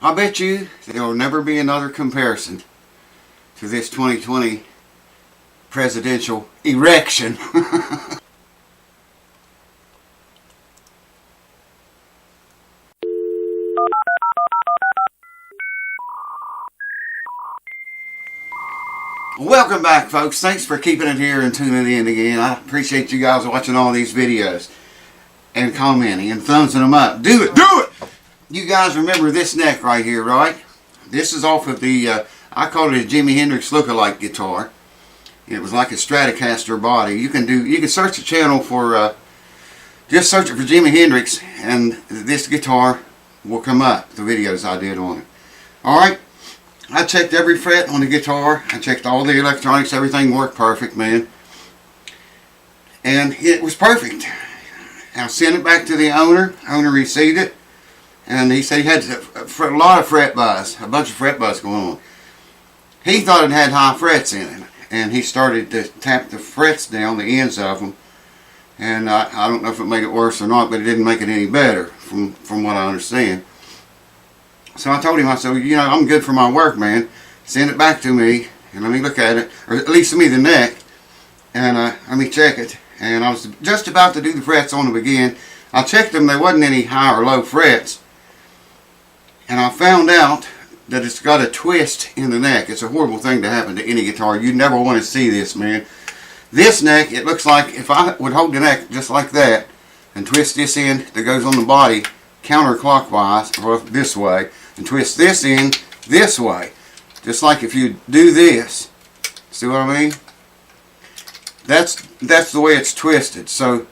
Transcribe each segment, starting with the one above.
I bet you there will never be another comparison to this 2020 presidential erection. Welcome back, folks. Thanks for keeping it here and tuning in again. I appreciate you guys watching all these videos and commenting and thumbsing them up. Do it! Do it! You guys remember this neck right here, right? This is off of the, I call it a Jimi Hendrix look-alike guitar. It was like a Stratocaster body. You can search the channel for, just search it for Jimi Hendrix and this guitar will come up, the videos I did on it. Alright? I checked every fret on the guitar. I checked all the electronics. Everything worked perfect, man. And it was perfect. I sent it back to the owner. Owner received it. And he said he had a lot of fret buzz. A bunch of fret buzz going on. He thought it had high frets in it. And he started to tap the frets down, the ends of them. And I don't know if it made it worse or not, but it didn't make it any better from what I understand. So I told him, I said, you know, I'm good for my work, man. Send it back to me and let me look at it. Or at least send me the neck. And let me check it. And I was just about to do the frets on them again. I checked them. There wasn't any high or low frets. And I found out that it's got a twist in the neck. It's a horrible thing to happen to any guitar. You never want to see this, man. This neck, it looks like if I would hold the neck just like that and twist this end that goes on the body counterclockwise, or this way, and twist this end this way. Just like if you do this. See what I mean? That's the way it's twisted. So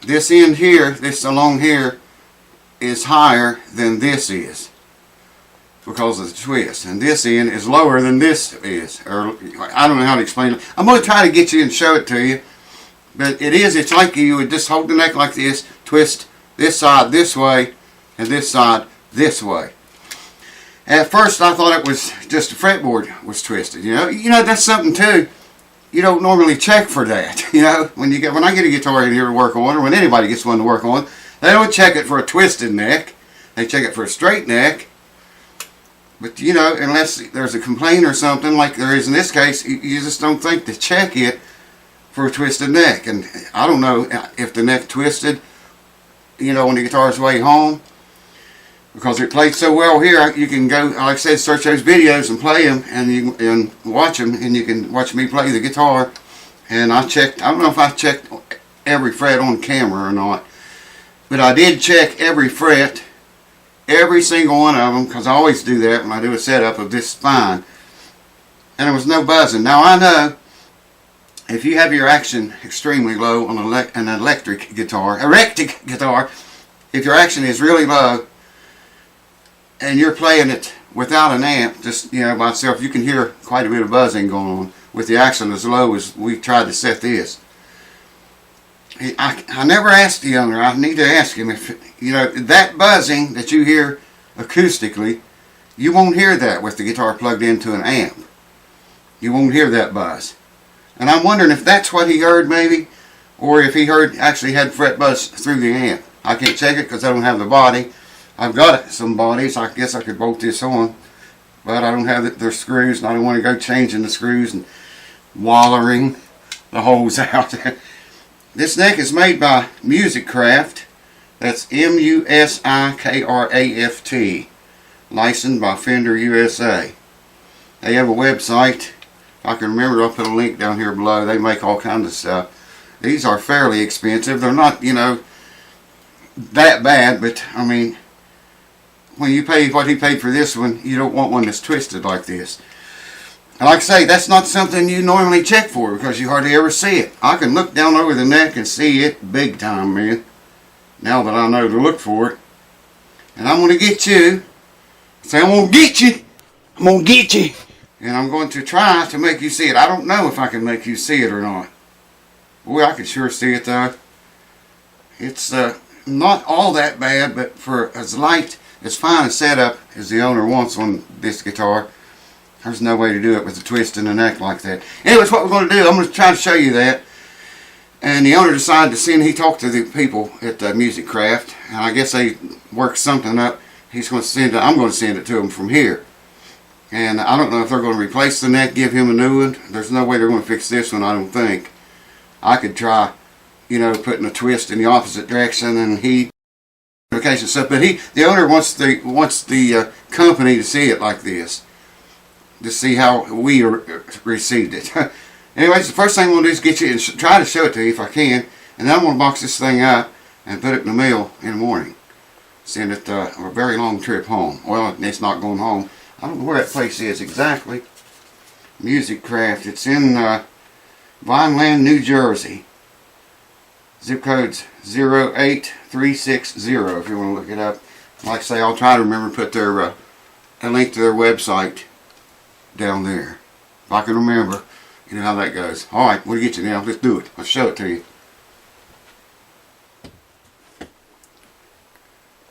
this end here, this along here, is higher than this is because of the twist. And this end is lower than this is. Or I don't know how to explain it. I'm going to try to get you and show it to you. But it's like you would just hold the neck like this, twist this side this way, and this side this way. At first I thought it was just the fretboard was twisted. You know that's something too. You don't normally check for that. You know, when I get a guitar in here to work on, or when anybody gets one to work on, they don't check it for a twisted neck. They check it for a straight neck. But you know, unless there's a complaint or something like there is in this case, you just don't think to check it for a twisted neck. And I don't know if the neck twisted, you know, on the guitar's way home. Because it played so well here, you can go, like I said, search those videos and play them, and watch them, and you can watch me play the guitar. And I don't know if I checked every fret on camera or not, but I did check every fret, every single one of them, because I always do that when I do a setup of this spine. And there was no buzzing. Now I know if you have your action extremely low on an electric guitar, if your action is really low, and you're playing it without an amp, just, you know, by itself, you can hear quite a bit of buzzing going on with the action as low as we tried to set this. I never asked the owner. I need to ask him if, you know, that buzzing that you hear acoustically, you won't hear that with the guitar plugged into an amp. You won't hear that buzz. And I'm wondering if that's what he heard maybe, or if he actually had fret buzz through the amp. I can't check it because I don't have the body. I've got some bodies. I guess I could bolt this on, but I don't have their screws, and I don't want to go changing the screws and wallering the holes out. This neck is made by Musicraft. That's Musikraft. Licensed by Fender USA. They have a website. If I can remember, I'll put a link down here below. They make all kinds of stuff. These are fairly expensive. They're not, you know, that bad, but I mean, when you pay what he paid for this one, you don't want one that's twisted like this. And like I say, that's not something you normally check for because you hardly ever see it. I can look down over the neck and see it big time, man. Now that I know to look for it. And I'm going to get you. Say, I'm going to get you. I'm going to get you. And I'm going to try to make you see it. I don't know if I can make you see it or not. Boy, I can sure see it though. It's not all that bad, but for as light, as fine a setup as the owner wants on this guitar, there's no way to do it with a twist in the neck like that. Anyways, what we're going to do, I'm going to try to show you that. And the owner decided to send, he talked to the people at Musicraft, and I guess they worked something up he's going to send it. I'm going to send it to him from here. And I don't know if they're going to replace the neck, give him a new one. There's no way they're going to fix this one, I don't think. I could try, you know, putting a twist in the opposite direction and heat vacation stuff. But the owner wants the company to see it like this, to see how we received it. Anyways, the first thing I'm going to do is get you and try to show it to you if I can. And then I'm going to box this thing up and put it in the mail in the morning. Send it a very long trip home. Well, it's not going home. I don't know where that place is exactly. Music Craft. It's in Vineland, New Jersey. Zip code's 08360 if you want to look it up. Like I say, I'll try to remember to put their a link to their website down there. If I can remember, you know how that goes. Alright, we'll get you now. Let's do it. I'll show it to you.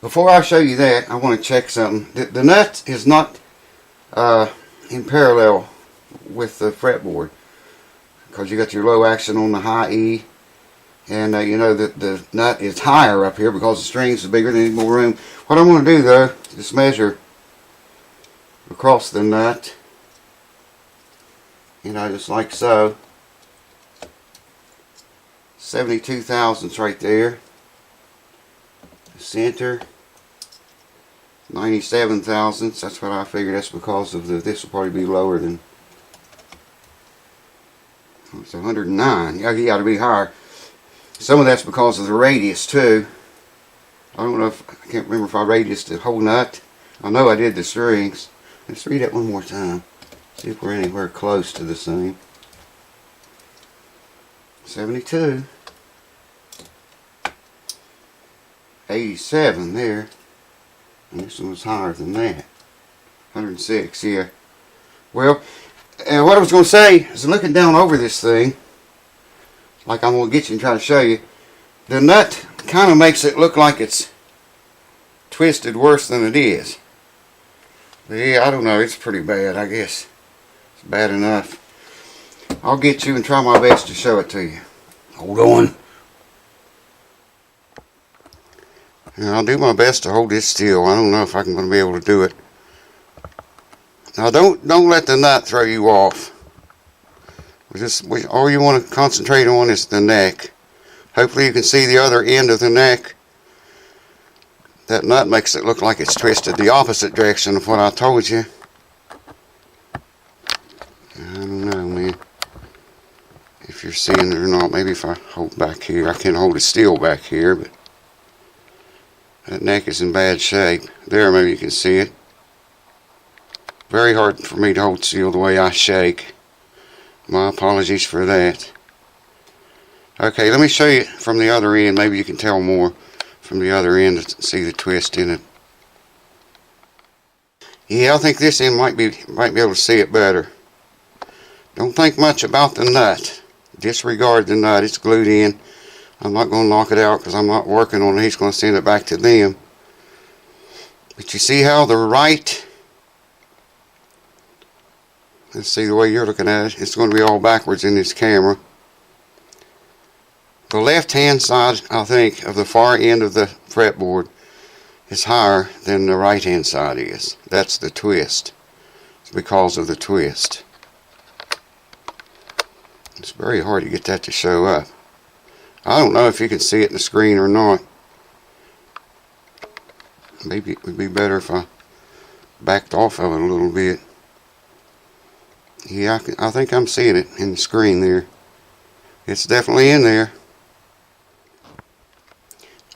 Before I show you that, I want to check something. The nut is not in parallel with the fretboard, because you got your low action on the high E, and you know that the nut is higher up here because the strings are bigger, they need more room. What I'm going to do though, just measure across the nut, you know, just like so. 72 thousandths right there. The center, 97 thousandths. That's what I figured. That's because of this will probably be lower than, it's 109. Yeah, you got to be higher. Some of that's because of the radius too. I don't know if, I can't remember if I radiused the whole nut. I know I did the strings. Let's read that one more time. See if we're anywhere close to the same. 72. 87 there. And this one was higher than that. 106, yeah. Well, what I was going to say is, looking down over this thing, like I'm going to get you and try to show you, the nut kind of makes it look like it's twisted worse than it is. But yeah, I don't know, it's pretty bad, I guess. It's bad enough. I'll get you and try my best to show it to you. Hold on. And I'll do my best to hold this still. I don't know if I'm going to be able to do it. Now don't let the nut throw you off. All you want to concentrate on is the neck. Hopefully you can see the other end of the neck. That nut makes it look like it's twisted the opposite direction of what I told you. I don't know, man, if you're seeing it or not. Maybe if I hold back here. I can't hold it still back here, but that neck is in bad shape. There, maybe you can see it. Very hard for me to hold still the way I shake. My apologies for that. Okay, let me show you from the other end. Maybe you can tell more from the other end to see the twist in it. Yeah, I think this end might be able to see it better. Don't think much about the nut. Disregard the nut. It's glued in. I'm not going to knock it out because I'm not working on it. He's going to send it back to them. But you see how the right, let's see the way you're looking at it, it's going to be all backwards in this camera. The left hand side, I think, of the far end of the fretboard is higher than the right hand side is. That's the twist. It's because of the twist. It's very hard to get that to show up. I don't know if you can see it in the screen or not. Maybe it would be better if I backed off of it a little bit. Yeah, I think I'm seeing it in the screen there. It's definitely in there.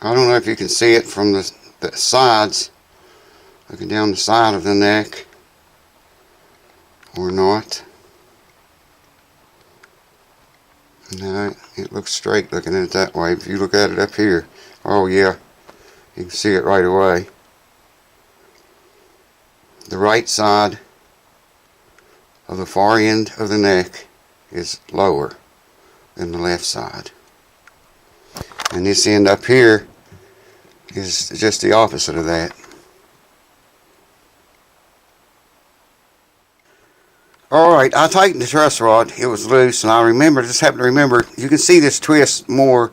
I don't know if you can see it from the sides, looking down the side of the neck, or not. No, it looks straight looking at it that way. If you look at it up here, oh yeah, you can see it right away. The right side of the far end of the neck is lower than the left side. And this end up here is just the opposite of that. Alright, I tightened the truss rod. It was loose, and I just happened to remember, you can see this twist more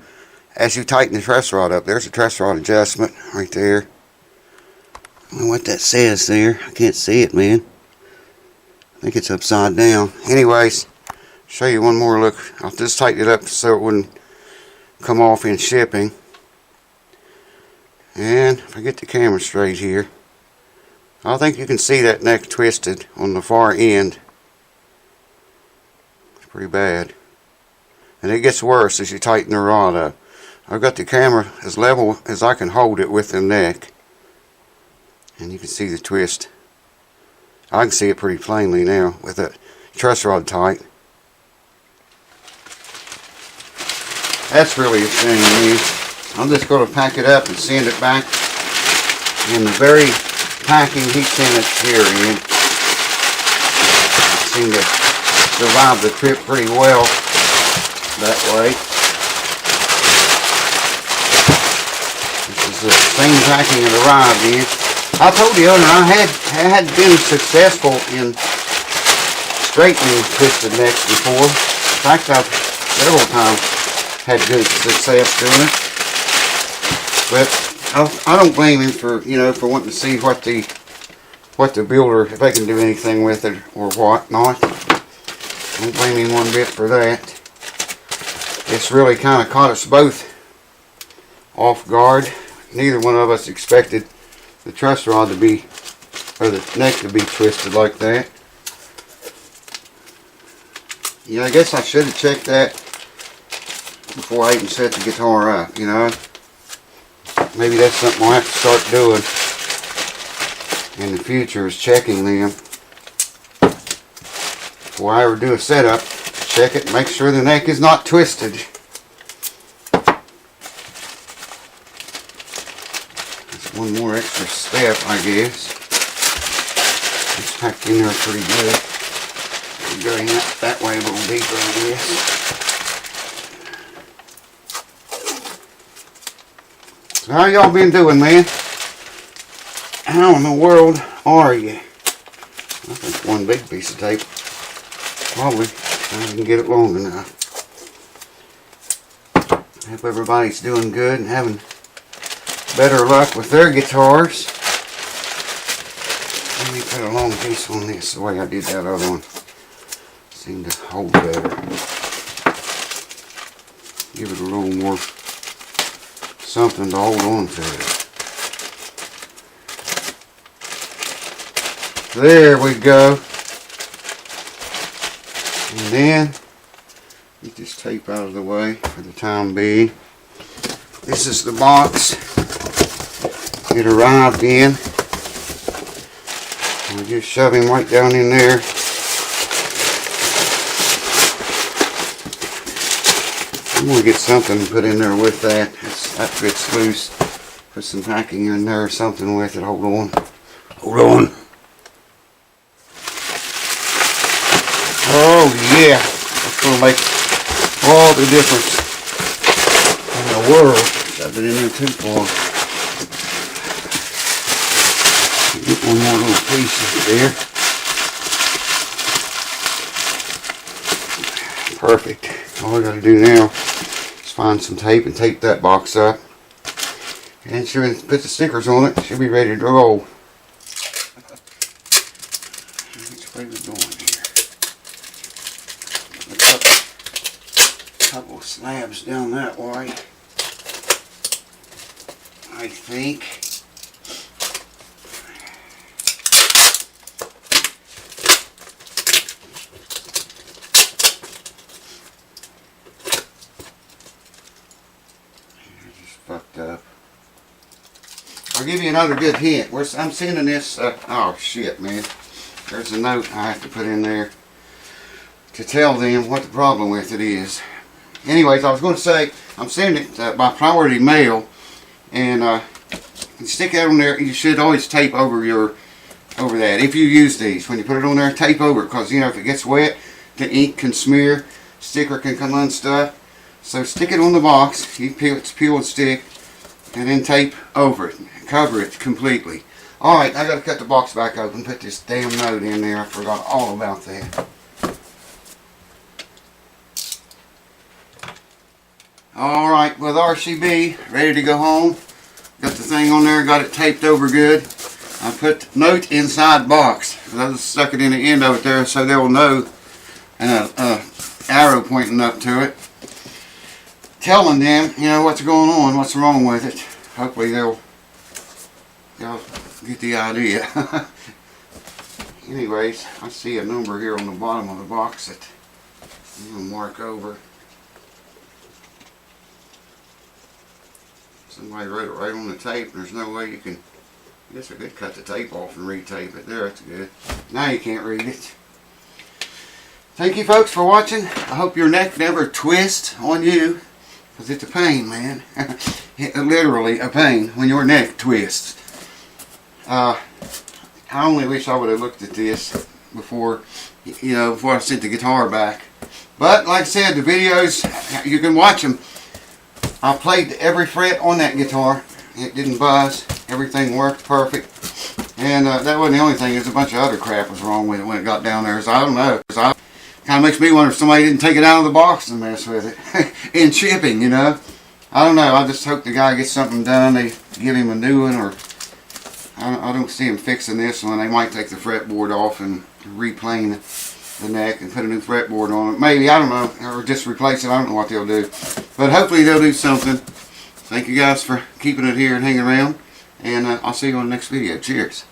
as you tighten the truss rod up. There's a truss rod adjustment right there. I don't know what that says there. I can't see it, man. I think it's upside down. Anyways, show you one more look. I'll just tighten it up so it wouldn't come off in shipping. And if I get the camera straight here, I think you can see that neck twisted on the far end. It's pretty bad. And it gets worse as you tighten the rod up. I've got the camera as level as I can hold it with the neck. And you can see the twist. I can see it pretty plainly now with that truss rod tight. That's really a shame, man. I'm just going to pack it up and send it back in the very packing he sent it here in. It seemed to survive the trip pretty well that way. This is the same packing it arrived in. I told the owner I had been successful in straightening twisted necks before. In fact, I've several times had good success doing it. But I don't blame him for wanting to see what the builder, if they can do anything with it or what not. I don't blame him one bit for that. It's really kind of caught us both off guard. Neither one of us expected the truss rod to be, or the neck to be twisted like that. Yeah, I guess I should have checked that before I even set the guitar up, you know. Maybe that's something I'll have to start doing in the future, is checking them. Before I ever do a setup, check it, make sure the neck is not twisted. One more extra step, I guess. It's packed in there pretty good. We're going that way a little deeper, I guess. So how y'all been doing, man? How in the world are you? I think one big piece of tape. Probably. I can get it long enough. Hope everybody's doing good and having better luck with their guitars. Let me put a long piece on this the way I did that other one. Seemed to hold better. Give it a little more something to hold on to. There we go. And then get this tape out of the way for the time being. This is the box it arrived in. We'll just shove him right down in there. I'm going to get something put in there with that. That fits loose. Put some packing in there or something with it. Hold on. Hold on. Oh yeah. That's going to make all the difference in the world. Shoved it in there too far. Get one more little piece there. Perfect. All I got to do now is find some tape and tape that box up. And should put the stickers on it. Should be ready to roll. Which way we going here? A couple slabs down that way. I think. Fucked up. I'll give you another good hint. I'm sending this, oh shit, man. There's a note I have to put in there to tell them what the problem with it is. Anyways, I was going to say, I'm sending it by priority mail, and you stick that on there. You should always tape over that. If you use these, when you put it on there, tape over it, because you know if it gets wet, the ink can smear, sticker can come unstuck. So stick it on the box, you peel and stick, and then tape over it, cover it completely. Alright, I gotta cut the box back open, put this damn note in there, I forgot all about that. Alright, with RCB, ready to go home. Got the thing on there, got it taped over good. I put note inside box. I just stuck it in the end of it there so they'll know, and a arrow pointing up to it, telling them, you know, what's going on, what's wrong with it. Hopefully they'll get the idea. Anyways, I see a number here on the bottom of the box that I'm going to mark over. Somebody wrote it right on the tape. There's no way you can, I guess I could cut the tape off and retape it. There, that's good. Now you can't read it. Thank you folks for watching. I hope your neck never twists on you, because it's a pain, man. It's literally a pain when your neck twists. I only wish I would have looked at this before, you know, before I sent the guitar back. But like I said, the videos, you can watch them. I played every fret on that guitar. It didn't buzz. Everything worked perfect. And that wasn't the only thing. There's a bunch of other crap was wrong with it when it got down there. So I don't know. Kind of makes me wonder if somebody didn't take it out of the box and mess with it in shipping, you know. I don't know. I just hope the guy gets something done. They give him a new one, or I don't see him fixing this one. They might take the fretboard off and replane the neck and put a new fretboard on it. Maybe, I don't know, or just replace it. I don't know what they'll do. But hopefully they'll do something. Thank you guys for keeping it here and hanging around. And I'll see you on the next video. Cheers.